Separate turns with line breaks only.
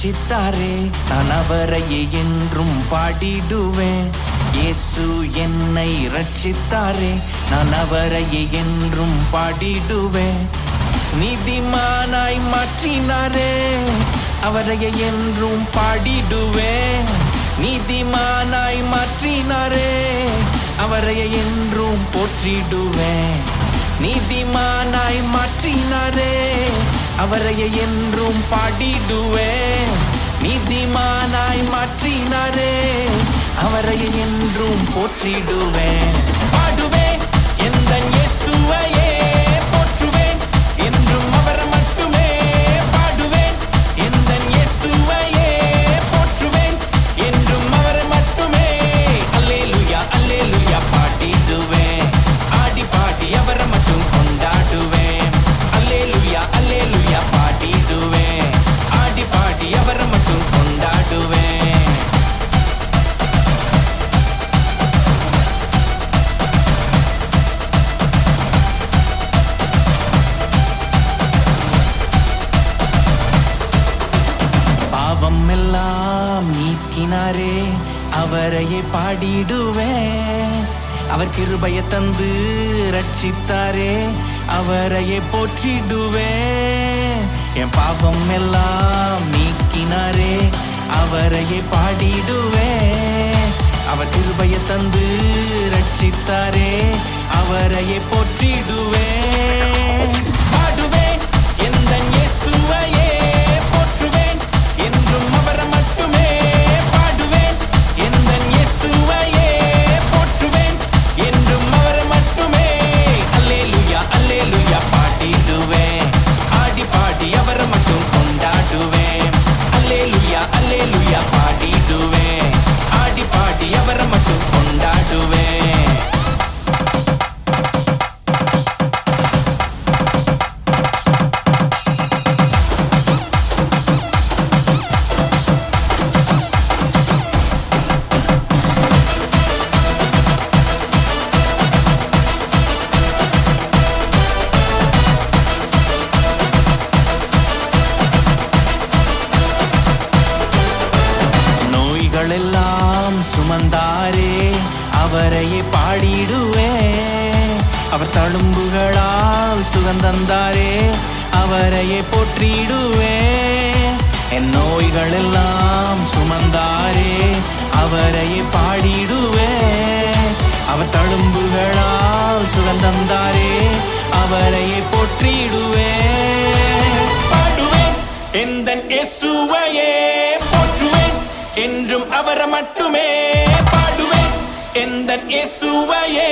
ரட்சித்தாரே, நான் அவரையே என்றும் பாடிடுவேன். இயேசு என்னை ரட்சித்தாரே, நான் அவரையே என்றும் பாடிடுவேன். நீதிமானாய் மாற்றினாரே, அவரையே என்றும் பாடிடுவேன். நீதிமானாய் மாற்றினாரே, அவரையே என்றும் போற்றிடுவேன். நீதிமானாய் மாற்றினாரே, அவரையே என்றும் பாடிடுவேன். நீதிமானாய் மாற்றினாரே, அவரையே என்றும் போற்றிடுவேன். பாடுவேன் எந்தன் இயேசுவையே, போற்றுவேன் என்றும் அவரை மட்டுமே. பாடுவேன் எந்தன் இயேசுவையே, போற்றுவேன் என்றும் அவரை மட்டுமே. அல்லேலூயா அல்லேலூயா பாடிடுவேன், ஆடி பாடி அவரை மட்டும் கொண்டாடுவேன். அல்லேலூயா அல்லேலூயா பாடிடுவேன், ஆடி பாடி அவரை மட்டும் கொண்டாடுவேன். பாவம் எல்லாம் நீக்கினாரே, அவரையே பாடிடுவேன். அவர் கிருபையை தந்து ரட்சித்தாரே, அவரையே போற்றிடுவேன். என் பாவம் எல்லாம் நீக்கினாரே, அவரையே பாடிடுவேன். அவர் கிருபையை தந்து ரட்சித்தாரே, அவரையே போற்றிடுவேன். பாடுவேன் எந்தன் இயேசுவையே, போற்றுவேன் என்றும் அவரை மட்டுமே. பாடுவேன் எந்தன் இயேசுவையே, போற்றுவேன் என்றும் அவரை மட்டுமே. அல்லேலூயா அல்லேலூயா பாடிடுவேன், ஆடி பாடி அவரை மட்டும் கொண்டாடுவேன். அல்லேலூயா அல்லேலூயா பாடிடுவேன், ஆடி பாடி அவரை மட்டும் கொண்டாடுவேன். நோய்களெல்லாம் சுமந்தாரே, அவரையே பாடிடுவேன். அவர் தழும்புகளால் சுகந்தந்தாரே, அவரையே போற்றிடுவேன். என் நோய்களெல்லாம் சுமந்தாரே, அவரையே பாடிடுவேன். அவர் தழும்புகளால் சுகந்தந்தாரே, அவரையே போற்றிடுவேன். பாடுவேன் எந்தன் இயேசுவையே, போற்றுவேன் என்றும் அவரை மட்டுமே. பாடுவேன் எந்தன் இயேசுவையே,